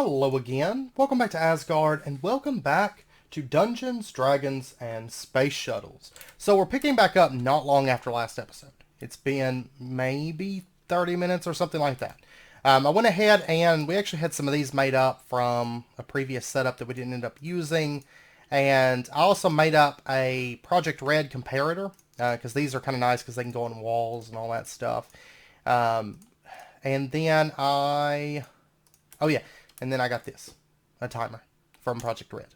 Hello again, welcome back to Asgard, and welcome back to Dungeons, Dragons, and Space Shuttles. So we're picking back up not long after last episode. It's been maybe 30 minutes or something like that. I went ahead and we actually had some of these made up from a previous setup that we didn't end up using. And I also made up a Project Red comparator, because these are kind of nice because they can go on walls and all that stuff. And then oh yeah, and then I got this, a timer from Project Red.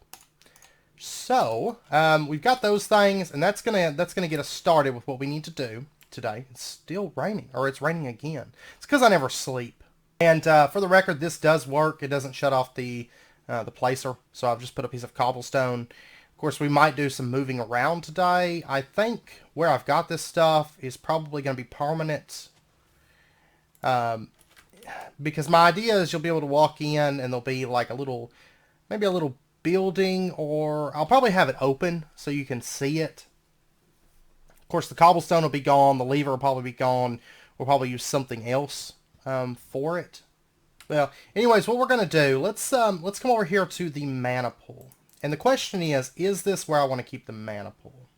So we've got those things, and that's gonna get us started with what we need to do today. It's still raining, or it's raining again. It's because I never sleep. And for the record, this does work. It doesn't shut off the placer, so I've just put a piece of cobblestone. Of course, we might do some moving around today. I think where I've got this stuff is probably going to be permanent. Because my idea is you'll be able to walk in and there'll be like maybe a little building, or I'll probably have it open so you can see it. Of course, the cobblestone will be gone, the lever will probably be gone. We'll probably use something else for it. Well, anyways, what we're going to do, let's come over here to the mana pool. And the question is this where I want to keep the mana pool?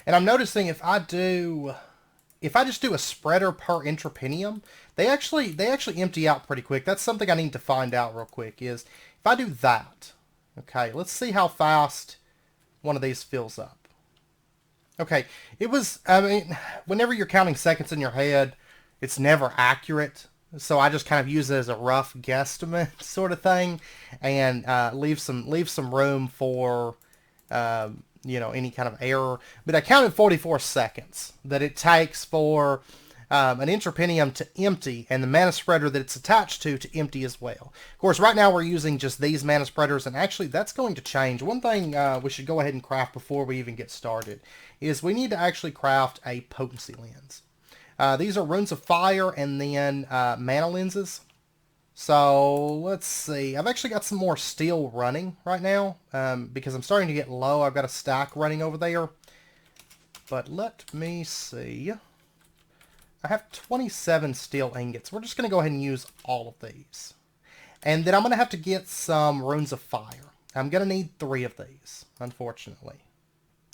And I'm noticing if I just do a spreader per intrapenium, they actually empty out pretty quick. That's something I need to find out real quick, is if I do that, okay, let's see how fast one of these fills up. Okay, I mean, whenever you're counting seconds in your head, it's never accurate. So I just kind of use it as a rough guesstimate sort of thing, and leave some room for any kind of error. But I counted 44 seconds that it takes for an intrapenium to empty, and the mana spreader that it's attached to empty as well. Of course, right now we're using just these mana spreaders, and actually that's going to change. One thing we should go ahead and craft before we even get started is we need to actually craft a potency lens. These are runes of fire and then mana lenses. So let's see. I've actually got some more steel running right now because I'm starting to get low. I've got a stack running over there. But let me see. I have 27 steel ingots. We're just going to go ahead and use all of these. And then I'm going to have to get some runes of fire. I'm going to need 3 of these, unfortunately.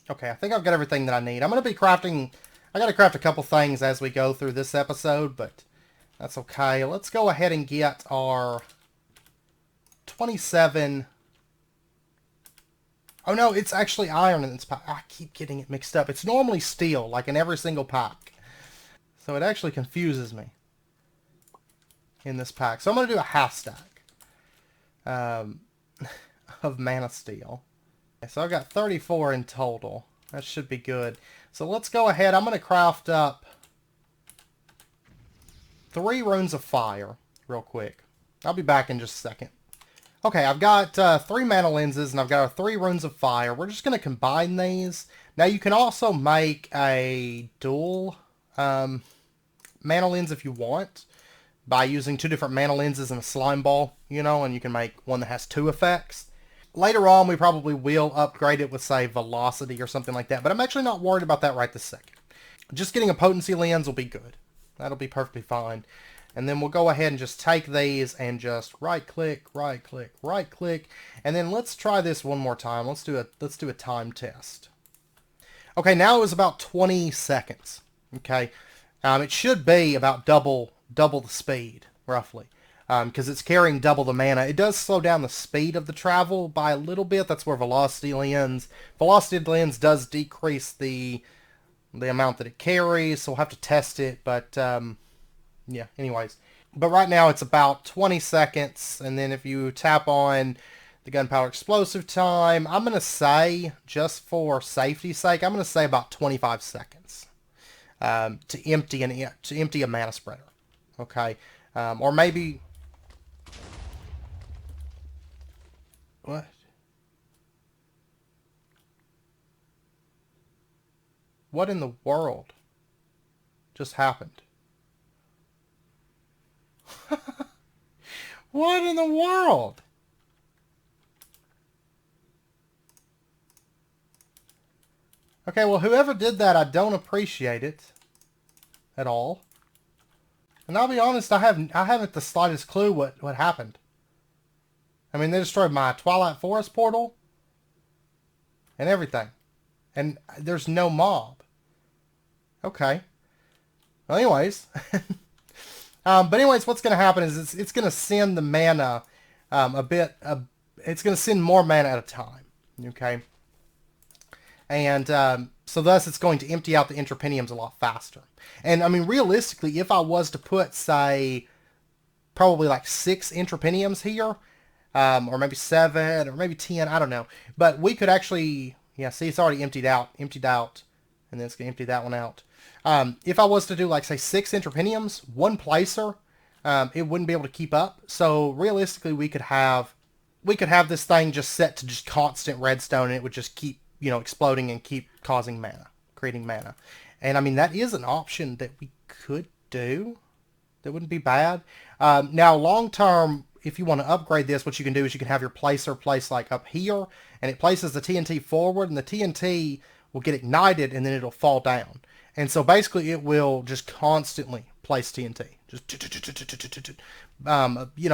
Okay, I think I've got everything that I need. I'm going to be crafting... I got to craft a couple things as we go through this episode, but that's okay. Let's go ahead and get our 27... Oh no, it's actually iron in this pack. I keep getting it mixed up. It's normally steel, like in every single pack. So it actually confuses me in this pack. So I'm going to do a half stack of mana steel. Okay, so I've got 34 in total. That should be good. So let's go ahead. I'm going to craft up 3 runes of fire real quick. I'll be back in just a second. Okay, I've got 3 mana lenses, and I've got 3 runes of fire. We're just going to combine these. Now you can also make a dual mana lens if you want, by using 2 different mana lenses and a slime ball, and you can make one that has 2 effects. Later on, we probably will upgrade it with, say, velocity or something like that, but I'm actually not worried about that right this second. Just getting a potency lens will be good. That'll be perfectly fine. And then we'll go ahead and just take these and just right-click, right-click, right-click, and then let's try this one more time. Let's do a time test. Okay, now it was about 20 seconds. Okay, it should be about double the speed, roughly. Because it's carrying double the mana. It does slow down the speed of the travel by a little bit. That's where velocity lens. Velocity lens does decrease the amount that it carries, so we'll have to test it. But yeah, anyways. But right now it's about 20 seconds, and then if you tap on the gunpowder explosive time, I'm going to say, just for safety's sake, I'm going to say about 25 seconds to empty a mana spreader. Okay, or maybe. What? What in the world just happened? What in the world? Okay, well, whoever did that, I don't appreciate it at all. And I'll be honest, I haven't the slightest clue what happened. I mean, they destroyed my Twilight Forest portal and everything. And there's no mob. Okay. Well, anyways. But anyways, what's going to happen is it's going to send the mana it's going to send more mana at a time. Okay. And so thus it's going to empty out the Intrepiniums a lot faster. And I mean, realistically, if I was to put, say, probably like 6 Intrepiniums here, or maybe 7, or maybe 10, I don't know. But we could actually, yeah, see, it's already emptied out, and then it's going to empty that one out. If I was to do, like, say, 6 Intrepiniums, 1 placer, it wouldn't be able to keep up. So realistically, we could have this thing just set to just constant redstone, and it would just keep, exploding and keep causing mana, creating mana. And I mean, that is an option that we could do. That wouldn't be bad. Now, long term, if you want to upgrade this, what you can do is you can have your placer place like up here, and it places the TNT forward, and the TNT will get ignited, and then it'll fall down. And so basically, it will just constantly place TNT. Just,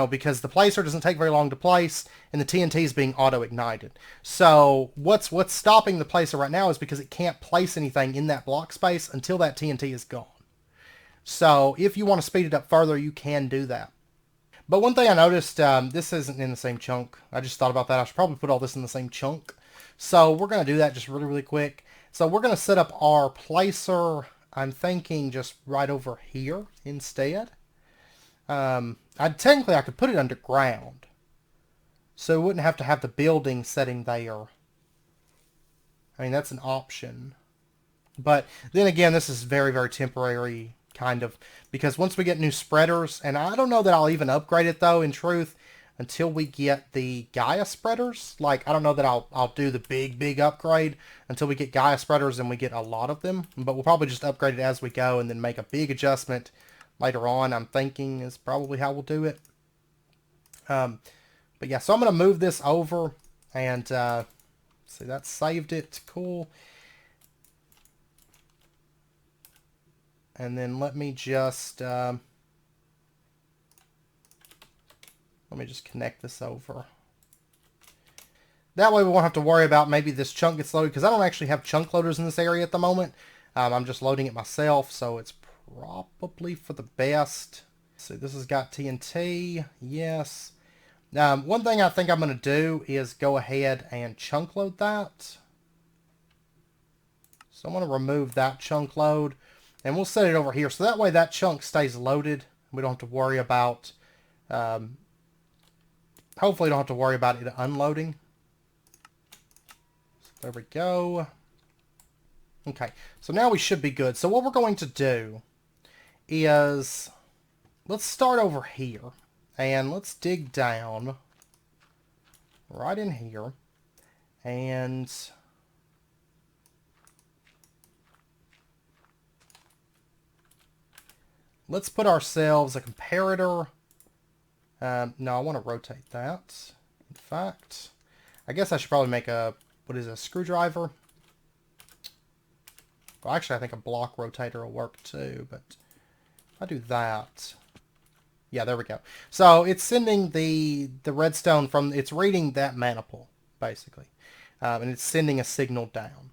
because the placer doesn't take very long to place, and the TNT is being auto-ignited. So what's stopping the placer right now is because it can't place anything in that block space until that TNT is gone. So if you want to speed it up further, you can do that. But one thing I noticed, this isn't in the same chunk. I just thought about that. I should probably put all this in the same chunk. So we're going to do that just really, really quick. So we're going to set up our placer, I'm thinking, just right over here instead. Technically, I could put it underground. So we wouldn't have to have the building setting there. I mean, that's an option. But then again, this is very, very temporary, kind of, because once we get new spreaders, and I don't know that I'll even upgrade it, though, in truth, until we get the Gaia spreaders. Like, I don't know that I'll do the big upgrade until we get Gaia spreaders and we get a lot of them. But we'll probably just upgrade it as we go and then make a big adjustment later on, I'm thinking, is probably how we'll do it. But yeah, so I'm going to move this over, and see, that saved it. Cool. And then let me just connect this over. That way we won't have to worry about maybe this chunk gets loaded, because I don't actually have chunk loaders in this area at the moment. I'm just loading it myself, so it's probably for the best. So this has got TNT. Yes. One thing I think I'm going to do is go ahead and chunk load that. So I'm going to remove that chunk load, and we'll set it over here. So that way that chunk stays loaded. We don't have to worry about, hopefully don't have to worry about it unloading. So there we go. Okay, so now we should be good. So what we're going to do is, let's start over here, and let's dig down right in here, and let's put ourselves a comparator. No, I want to rotate that. In fact, I guess I should probably make a, a screwdriver? Well, actually, I think a block rotator will work too, but if I do that, yeah, there we go. So it's sending the redstone from, it's reading that mana pool, basically, and it's sending a signal down.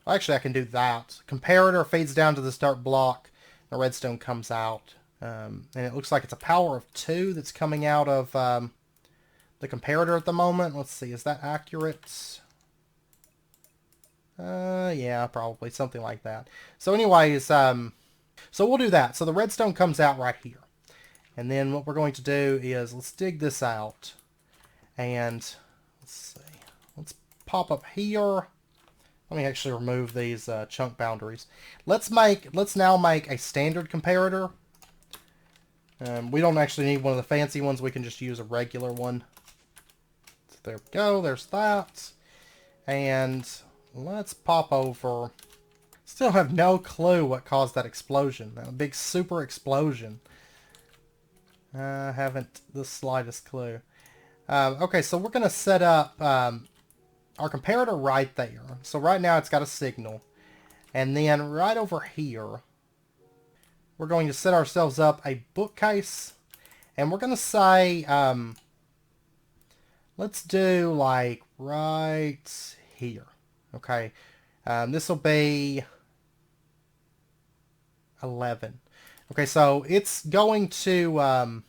Well, actually, I can do that. Comparator feeds down to this dark block. The redstone comes out, and it looks like it's a power of 2 that's coming out of the comparator at the moment. Let's see, is that accurate? Yeah, probably something like that. So anyways, so we'll do that. So the redstone comes out right here. And then what we're going to do is, let's dig this out. And let's see. Let's pop up here. Let me actually remove these chunk boundaries. Let's now make a standard comparator. We don't actually need one of the fancy ones. We can just use a regular one. So there we go. There's that. And let's pop over. Still have no clue what caused that explosion. A big super explosion. I haven't the slightest clue. Okay, so we're going to set up our comparator right there. So right now it's got a signal. And then right over here, we're going to set ourselves up a bookcase. And we're going to say, let's do like right here. Okay. This will be 11. Okay, so it's going to,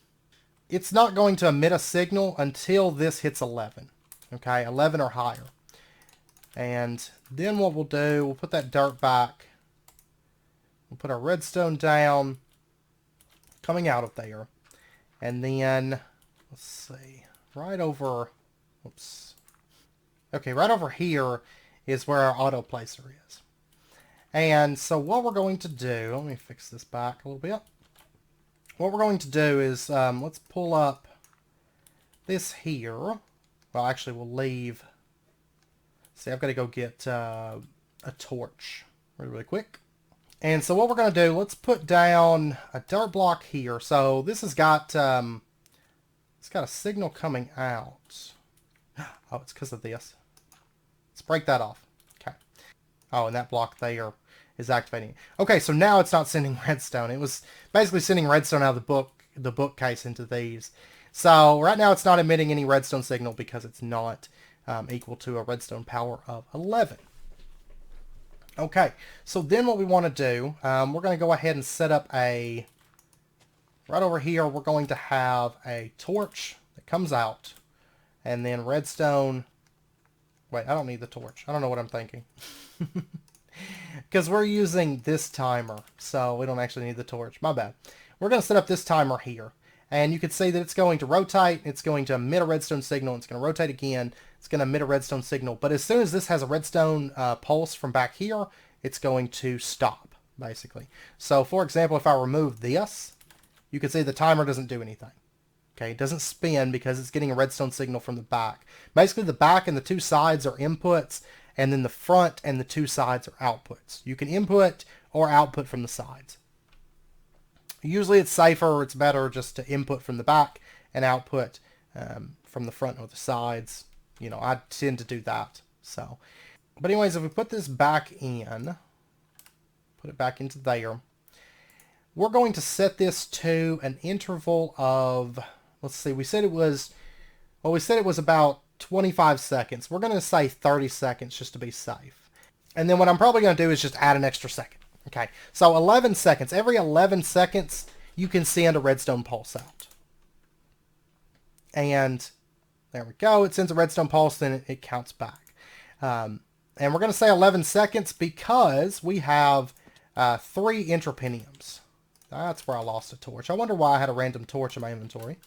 it's not going to emit a signal until this hits 11. Okay, 11 or higher. And then what we'll do, we'll put that dirt back. We'll put our redstone down, coming out of there. And then, let's see, right over, oops. Okay, right over here is where our auto placer is. And so what we're going to do, let me fix this back a little bit. What we're going to do is, let's pull up this here. Well, actually, we'll leave. See, I've got to go get a torch really quick. And so what we're going to do, let's put down a dirt block here. So this has got, it's got a signal coming out. Oh, it's because of this. Let's break that off. Okay. Oh, and that block there is activating. Okay, so now it's not sending redstone. It was basically sending redstone out of the bookcase into these. So right now it's not emitting any redstone signal because it's not equal to a redstone power of 11. Okay, so then what we want to do, we're going to go ahead and set up a, right over here, we're going to have a torch that comes out, and then redstone, wait, I don't need the torch. I don't know what I'm thinking. Because we're using this timer, so we don't actually need the torch. My bad. We're going to set up this timer here. And you can see that it's going to rotate, it's going to emit a redstone signal, it's going to rotate again, it's going to emit a redstone signal. But as soon as this has a redstone pulse from back here, it's going to stop, basically. So, for example, if I remove this, you can see the timer doesn't do anything. Okay, it doesn't spin because it's getting a redstone signal from the back. Basically, the back and the two sides are inputs, and then the front and the two sides are outputs. You can input or output from the sides. Usually it's safer, or it's better just to input from the back and output from the front or the sides. You know, I tend to do that. So, but anyways, if we put this back in, put it back into there, we're going to set this to an interval of, let's see, we said it was about 25 seconds. We're going to say 30 seconds just to be safe. And then what I'm probably going to do is just add an extra second. Okay, so 11 seconds. Every 11 seconds, you can send a redstone pulse out. And there we go. It sends a redstone pulse, then it counts back. And we're going to say 11 seconds because we have 3 entropiums. That's where I lost a torch. I wonder why I had a random torch in my inventory.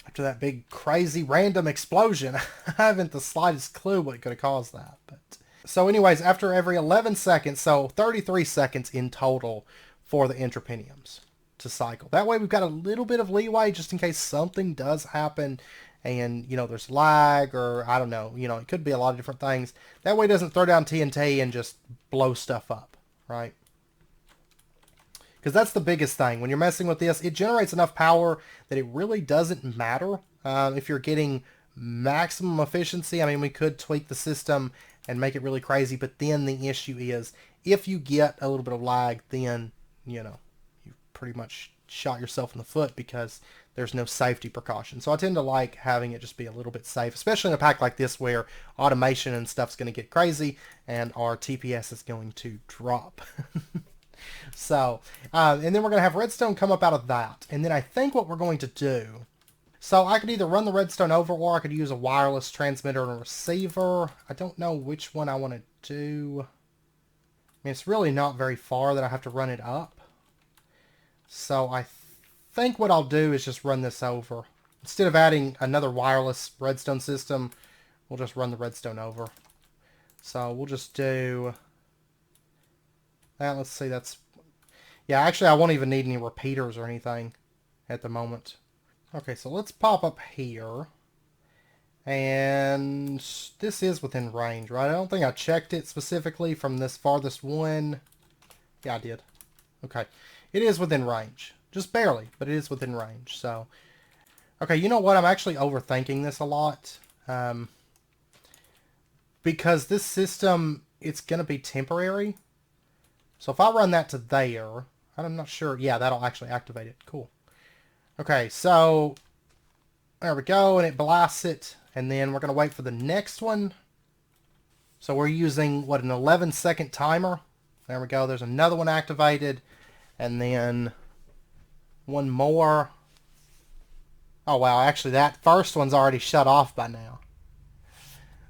After that big, crazy, random explosion, I haven't the slightest clue what could have caused that. But so anyways, after every 11 seconds, so 33 seconds in total for the entropiums to cycle. That way we've got a little bit of leeway just in case something does happen and, you know, there's lag or, I don't know, you know, it could be a lot of different things. That way it doesn't throw down TNT and just blow stuff up, right? Because that's the biggest thing. When you're messing with this, it generates enough power that it really doesn't matter if you're getting maximum efficiency. I mean, we could tweak the system and make it really crazy, but then the issue is if you get a little bit of lag, then, you know, you've pretty much shot yourself in the foot because there's no safety precaution. So I tend to like having it just be a little bit safe, especially in a pack like this where automation and stuff's going to get crazy and our TPS is going to drop. So, and then we're going to have redstone come up out of that. And then I think what we're going to do, so I could either run the redstone over or I could use a wireless transmitter and a receiver. I don't know which one I want to do. I mean, it's really not very far that I have to run it up. So I think what I'll do is just run this over. Instead of adding another wireless redstone system, we'll just run the redstone over. So we'll just do that. Let's see, that's... Yeah, actually I won't even need any repeaters or anything at the moment. Okay, so let's pop up here. And this is within range, right? I don't think I checked it specifically from this farthest one. Yeah, I did. Okay. It is within range. Just barely, but it is within range. So, okay, you know what? I'm actually overthinking this a lot. Because this system, it's going to be temporary. So if I run that to there, I'm not sure. Yeah, that'll actually activate it. Cool. Okay, so There we go, and it blasts it. And then we're going to wait for the next one. So we're using, what, an 11-second timer. There we go. There's another one activated. And then one more. Oh, wow. Actually, that first one's already shut off by now.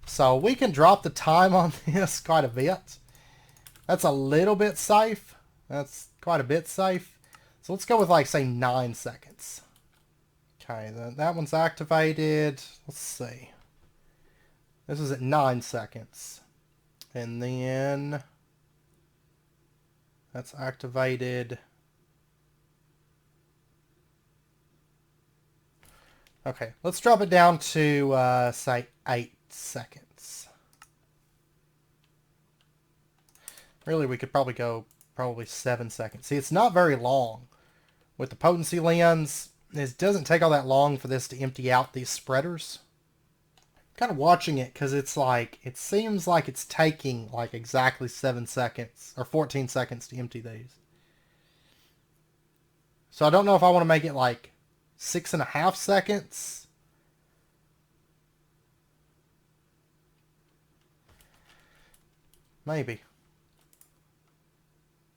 So we can drop the time on this quite a bit. That's a little bit safe. That's quite a bit safe. So let's go with, like, say, 9 seconds. Okay, that one's activated. Let's see. This is at 9 seconds. And then that's activated. Okay, let's drop it down to, say, 8 seconds. Really, we could probably go 7 seconds. See, it's not very long. With the potency lens, it doesn't take all that long for this to empty out these spreaders. I'm kind of watching it because it's like, it seems like it's taking like exactly 7 seconds or 14 seconds to empty these. So I don't know if I want to make it like 6.5 seconds. Maybe.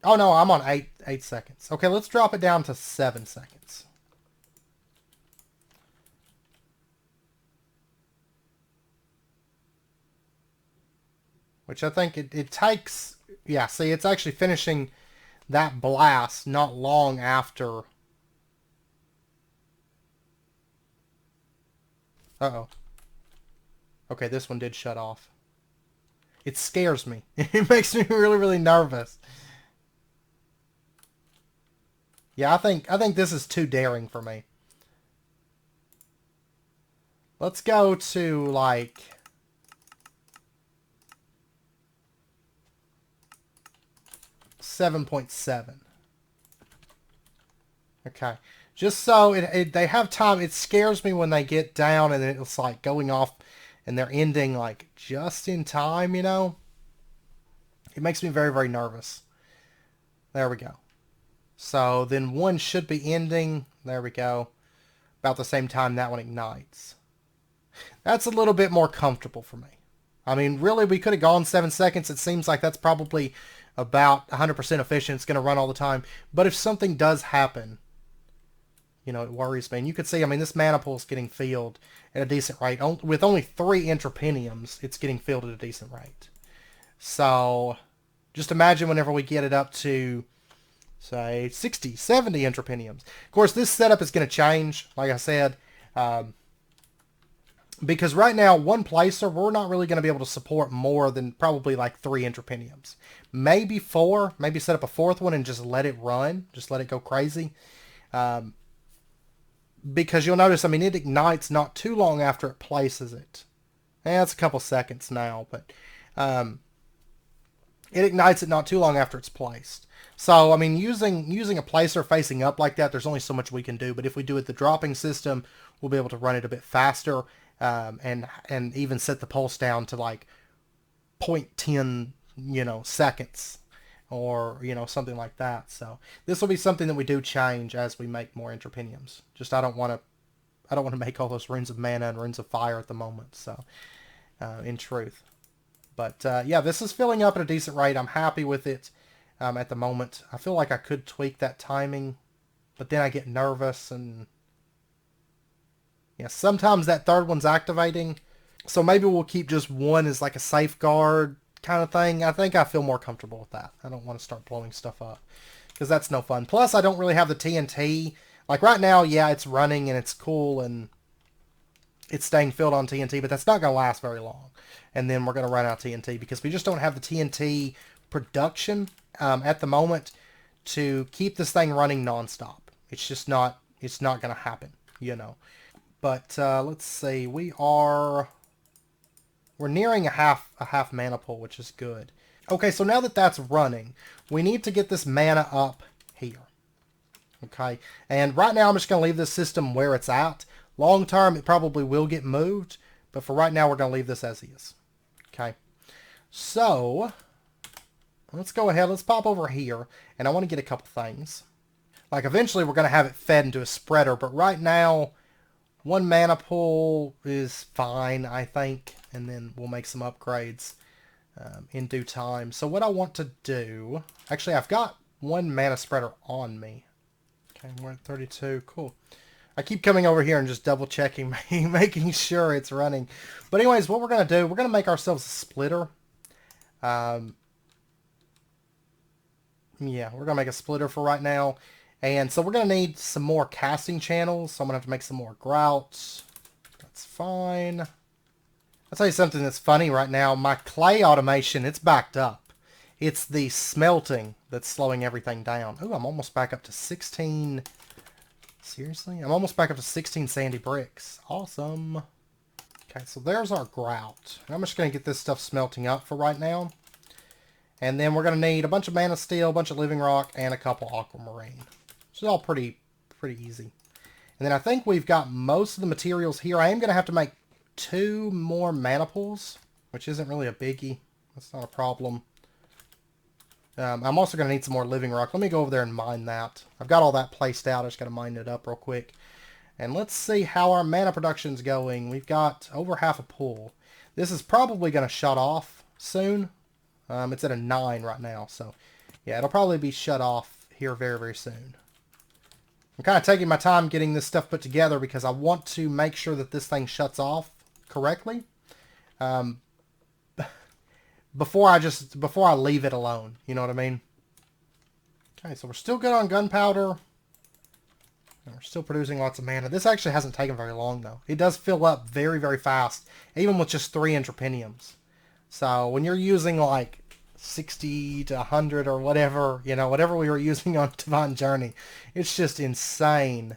Oh no, I'm on 8 seconds. Okay, let's drop it down to 7 seconds. Which I think it takes... Yeah, see, it's actually finishing that blast not long after... Uh-oh. Okay, this one did shut off. It scares me. It makes me really, really nervous. Yeah, I think this is too daring for me. Let's go to, like... 7.7. Okay. Just so they have time. It scares me when they get down and it's like going off and they're ending like just in time, you know? It makes me very, very nervous. There we go. So then one should be ending. There we go. About the same time that one ignites. That's a little bit more comfortable for me. I mean, really, we could have gone 7 seconds. It seems like that's probably about 100% efficient. It's going to run all the time. But if something does happen, you know, it worries me. And you could see, I mean, this mana pool is getting filled at a decent rate. With only 3 intrapeniums, it's getting filled at a decent rate. So just imagine whenever we get it up to, say, 60, 70 intrapeniums. Of course, this setup is going to change, like I said, because right now, one placer, we're not really going to be able to support more than probably like 3 intrapeniums. Maybe 4, maybe set up a 4th one and just let it run, just let it go crazy. Because you'll notice, I mean, it ignites not too long after it places it. It's a couple seconds now, but it ignites it not too long after it's placed. So, I mean, using a placer facing up like that, there's only so much we can do. But if we do it the dropping system, we'll be able to run it a bit faster and even set the pulse down to like 0.10, you know, seconds or, you know, something like that. So this will be something that we do change as we make more intrapeniums. Just I don't want to make all those runes of mana and runes of fire at the moment. So in truth. But yeah, this is filling up at a decent rate. I'm happy with it at the moment. I feel like I could tweak that timing, but then I get nervous and yeah, sometimes that third one's activating. So maybe we'll keep just one as like a safeguard kind of thing. I think I feel more comfortable with that. I don't want to start blowing stuff up because that's no fun. Plus, I don't really have the TNT. Like right now, yeah, it's running and it's cool and it's staying filled on TNT, but that's not going to last very long. And then we're going to run out of TNT because we just don't have the TNT production at the moment to keep this thing running nonstop. It's just not, it's not going to happen, you know. But let's see, we're nearing a half mana pool, which is good. Okay, so now that that's running, we need to get this mana up here. Okay, and right now I'm just going to leave this system where it's at. Long term, it probably will get moved, but for right now, we're going to leave this as is. Okay, so let's go ahead. Let's pop over here, and I want to get a couple things. Like, eventually, we're going to have it fed into a spreader, but right now, 1 mana pool is fine, I think, and then we'll make some upgrades in due time. So what I want to do... Actually, I've got 1 mana spreader on me. Okay, we're at 32. Cool. I keep coming over here and just double checking, making sure it's running. But anyways, what we're going to do, we're going to make ourselves a splitter. Yeah, we're going to make a splitter for right now. And so we're going to need some more casting channels. So I'm going to have to make some more grouts. That's fine. I'll tell you something that's funny right now. My clay automation, it's backed up. It's the smelting that's slowing everything down. Ooh, I'm almost back up to 16... Seriously? I'm almost back up to 16 sandy bricks. Awesome. Okay, so there's our grout. I'm just going to get this stuff smelting up for right now. And then we're going to need a bunch of mana steel, a bunch of living rock, and a couple aquamarine. Which is all pretty easy. And then I think we've got most of the materials here. I am going to have to make 2 more mana pools, which isn't really a biggie. That's not a problem. I'm also going to need some more living rock. Let me go over there and mine that. I've got all that placed out. I just got to mine it up real quick. And let's see how our mana production's going. We've got over half a pool. This is probably going to shut off soon. It's at a 9 right now. So, yeah, it'll probably be shut off here very soon. I'm kind of taking my time getting this stuff put together because I want to make sure that this thing shuts off correctly. Before I leave it alone. You know what I mean? Okay, so we're still good on gunpowder. And we're still producing lots of mana. This actually hasn't taken very long, though. It does fill up very fast, even with just 3 entropiniums. So when you're using like 60 to 100 or whatever, you know, whatever we were using on Divine Journey, it's just insane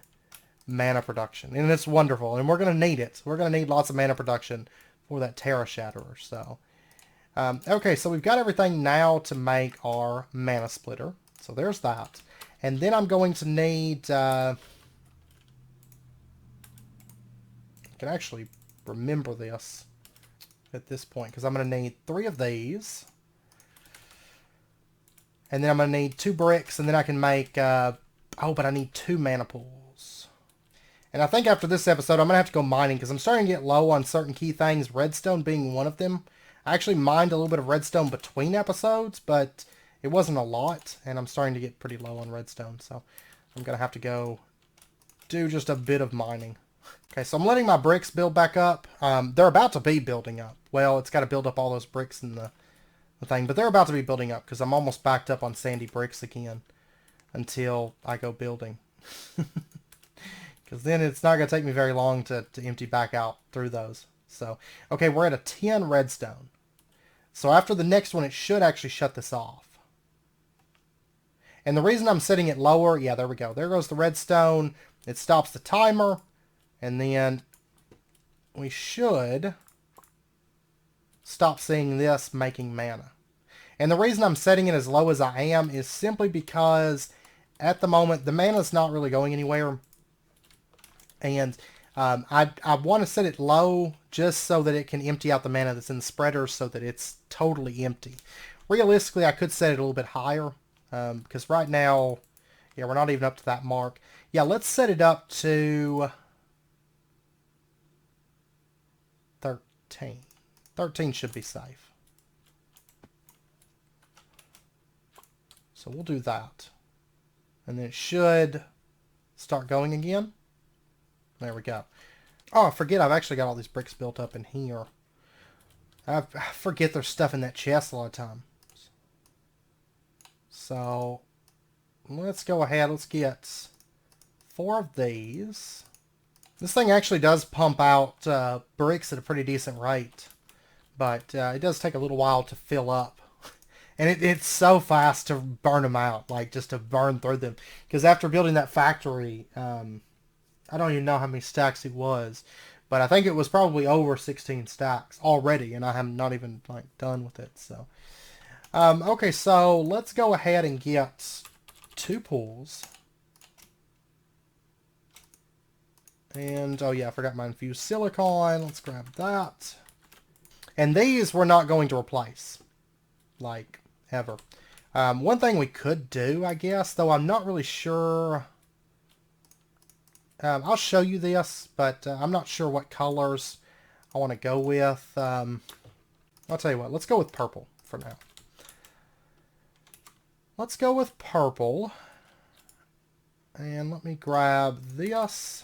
mana production. And it's wonderful. And we're going to need it. We're going to need lots of mana production for that Terra Shatterer, so... okay, so we've got everything now to make our mana splitter. So there's that. And then I'm going to need... I can actually remember this at this point, because I'm going to need 3 of these. And then I'm going to need 2 bricks, and then I can make... oh, but I need 2 mana pools. And I think after this episode, I'm going to have to go mining, because I'm starting to get low on certain key things, redstone being one of them. I actually mined a little bit of redstone between episodes, but it wasn't a lot, and I'm starting to get pretty low on redstone, so I'm going to have to go do just a bit of mining. Okay, so I'm letting my bricks build back up. They're about to be building up. Well, it's got to build up all those bricks in the thing, but they're about to be building up, because I'm almost backed up on sandy bricks again until I go building. Because then it's not going to take me very long to empty back out through those. So, okay, we're at a 10 redstone. So after the next one, it should actually shut this off. And the reason I'm setting it lower, yeah, there we go. There goes the redstone. It stops the timer. And then we should stop seeing this making mana. And the reason I'm setting it as low as I am is simply because at the moment, the mana's not really going anywhere. And I want to set it low just so that it can empty out the mana that's in the spreader so that it's totally empty. Realistically, I could set it a little bit higher because right now, yeah, we're not even up to that mark. Yeah, let's set it up to 13. 13 should be safe. So we'll do that. And then it should start going again. There we go. Oh, I forget I've actually got all these bricks built up in here. I forget there's stuff in that chest a lot of times. So, let's go ahead. Let's get 4 of these. This thing actually does pump out bricks at a pretty decent rate. But it does take a little while to fill up. And it's so fast to burn them out. Like, just to burn through them. Because after building that factory... I don't even know how many stacks it was, but I think it was probably over 16 stacks already, and I am not even like done with it. So, okay, so let's go ahead and get 2 pools. And oh yeah, I forgot my infused silicon. Let's grab that. And these we're not going to replace, like ever. One thing we could do, I guess, though I'm not really sure. I'll show you this, but I'm not sure what colors I want to go with. I'll tell you what, let's go with purple for now. Let's go with purple. And let me grab this.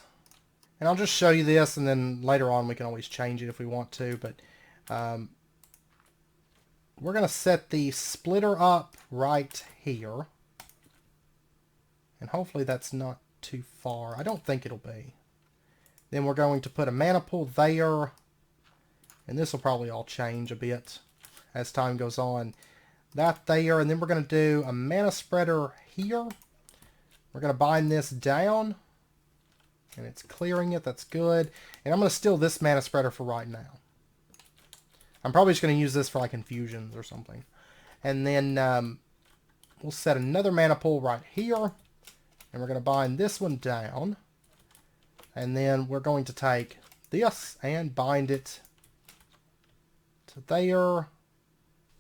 And I'll just show you this, and then later on we can always change it if we want to. But we're going to set the splitter up right here. And hopefully that's not too far. I don't think it'll be. Then we're going to put a mana pool there. And this will probably all change a bit as time goes on. That there, and then we're going to do a mana spreader here. We're going to bind this down. And it's clearing it, that's good. And I'm going to steal this mana spreader for right now. I'm probably just going to use this for like infusions or something. And then we'll set another mana pool right here. And we're going to bind this one down. And then we're going to take this and bind it to there.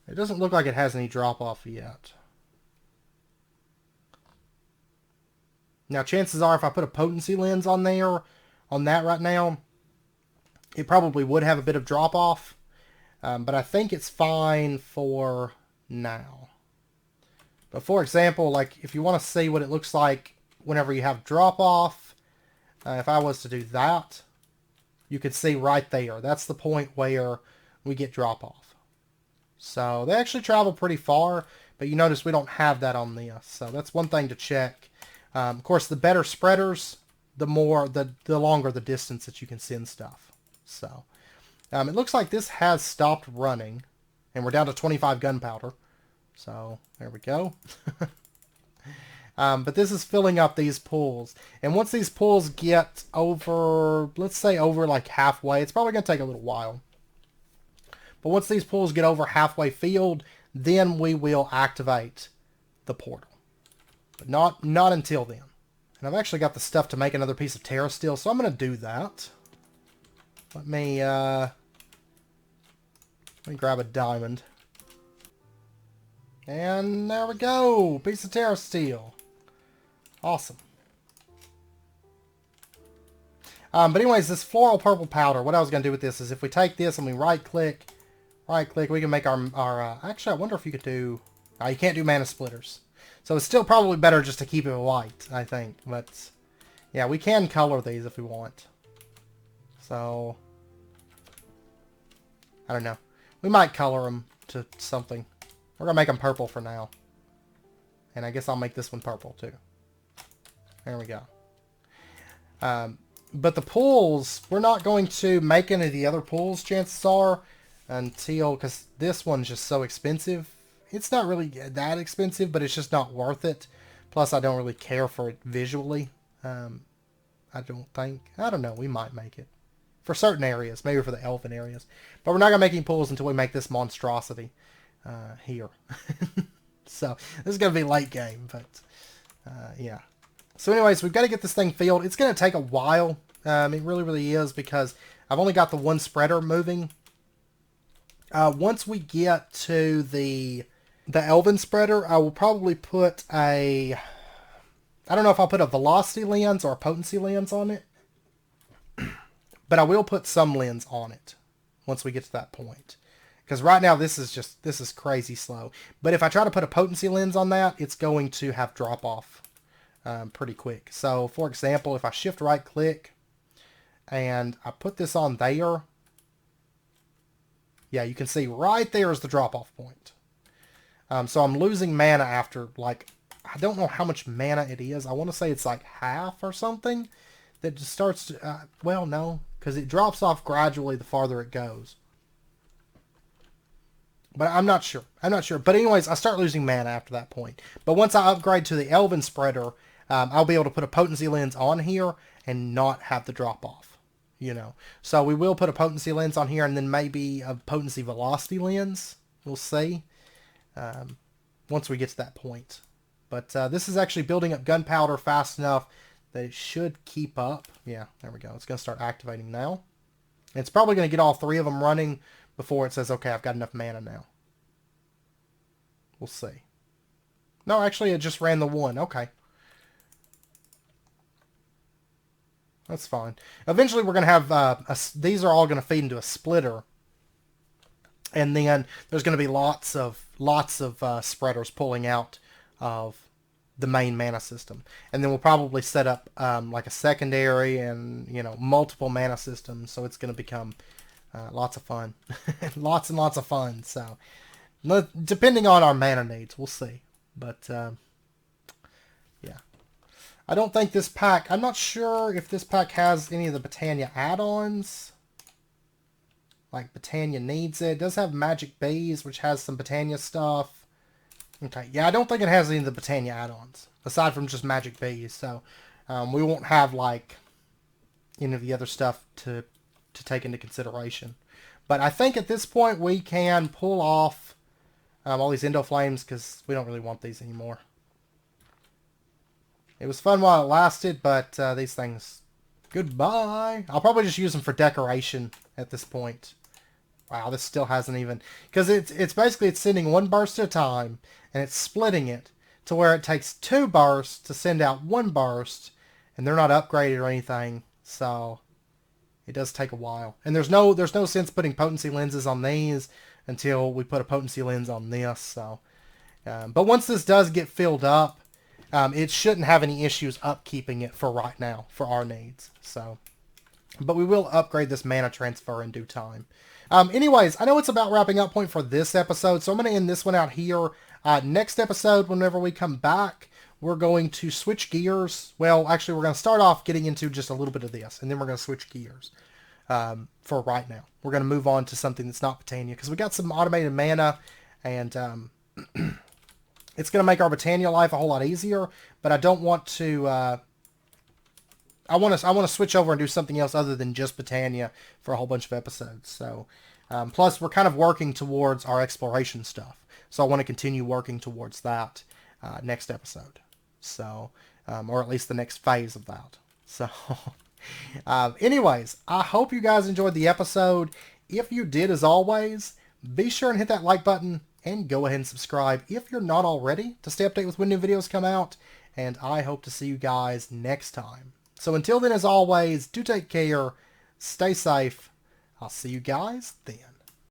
It doesn't look like it has any drop-off yet. Now, chances are if I put a potency lens on there, on that right now, it probably would have a bit of drop-off. But I think it's fine for now. But for example, like if you want to see what it looks like whenever you have drop-off, if I was to do that, you could see right there. That's the point where we get drop-off. So they actually travel pretty far, but you notice we don't have that on this. So that's one thing to check. Of course, the better spreaders, the longer the distance that you can send stuff. So it looks like this has stopped running, and we're down to 25 gunpowder. So there we go. But this is filling up these pools. And once these pools get over, let's say over like halfway, it's probably going to take a little while. But once these pools get over halfway filled, then we will activate the portal. But not until then. And I've actually got the stuff to make another piece of Terra Steel, so I'm going to do that. Let me grab a diamond. And there we go! Piece of Terra Steel. Awesome. But anyways, this floral purple powder, what I was going to do with this is if we take this and we right-click, we can make our actually, I wonder if you could do... you can't do mana splitters. So it's still probably better just to keep it white, I think. But, yeah, we can color these if we want. So, I don't know. We might color them to something. We're going to make them purple for now. And I guess I'll make this one purple, too. There we go. But the pools, we're not going to make any of the other pools, chances are, until, because this one's just so expensive. It's not really that expensive, but it's just not worth it. Plus, I don't really care for it visually. I don't think. I don't know. We might make it. For certain areas. Maybe for the elven areas. But we're not going to make any pools until we make this monstrosity here. So, this is going to be late game. But, yeah. So, anyways, we've got to get this thing filled. It's going to take a while. It really, really is. Because I've only got the one spreader moving. Once we get to the elven spreader, I will probably put a... I don't know if I'll put a velocity lens or a potency lens on it. But I will put some lens on it once we get to that point. Because right now this is crazy slow. But if I try to put a potency lens on that, it's going to have drop off pretty quick. So for example, if I shift right click and I put this on there, yeah, you can see right there is the drop off point. So I'm losing mana after, like, I don't know how much mana it is. I want to say it's like half or something. That just starts to, well, no, because it drops off gradually the farther it goes. But I'm not sure. But anyways, I start losing mana after that point. But once I upgrade to the elven spreader, I'll be able to put a potency lens on here and not have the drop off. You know. So we will put a potency lens on here and then maybe a potency velocity lens. We'll see. Once we get to that point. But this is actually building up gunpowder fast enough that it should keep up. Yeah, there we go. It's going to start activating now. It's probably going to get all three of them running before it says, okay, I've got enough mana now. We'll see. No, actually, it just ran the one. Okay. That's fine. Eventually, we're going to have these are all going to feed into a splitter, and then there's going to be lots of spreaders pulling out of the main mana system, and then we'll probably set up like a secondary and multiple mana systems. So it's going to become lots of fun, lots and lots of fun. So depending on our mana needs, we'll see. But yeah. I don't think this pack... I'm not sure if this pack has any of the Britannia add-ons. Like, Britannia needs it. It does have Magic Bees, which has some Britannia stuff. Okay, yeah, I don't think it has any of the Britannia add-ons. Aside from just Magic Bees. So, we won't have, like, any of the other stuff to take into consideration. But I think at this point we can pull off all these Endo Flames, because we don't really want these anymore. It was fun while it lasted, but these things, goodbye. I'll probably just use them for decoration at this point. Wow, this still hasn't even... Because it's basically it's sending one burst at a time, and it's splitting it to where it takes 2 bursts to send out 1 burst, and they're not upgraded or anything, so it does take a while. And there's no sense putting potency lenses on these until we put a potency lens on this. So, but once this does get filled up, it shouldn't have any issues upkeeping it for right now, for our needs. So, but we will upgrade this mana transfer in due time. Anyways, I know it's about wrapping up point for this episode, so I'm going to end this one out here. Next episode, whenever we come back, we're going to switch gears. Well, actually, we're going to start off getting into just a little bit of this, and then we're going to switch gears for right now. We're going to move on to something that's not Britannia, because we got some automated mana, and... it's going to make our Britannia life a whole lot easier, but I don't want to... I want to switch over and do something else other than just Britannia for a whole bunch of episodes. So, plus we're kind of working towards our exploration stuff, so I want to continue working towards that next episode. So, or at least the next phase of that. So, anyways, I hope you guys enjoyed the episode. If you did, as always, be sure and hit that like button. And go ahead and subscribe if you're not already to stay updated with when new videos come out. And I hope to see you guys next time. So until then, as always, do take care, stay safe. I'll see you guys then.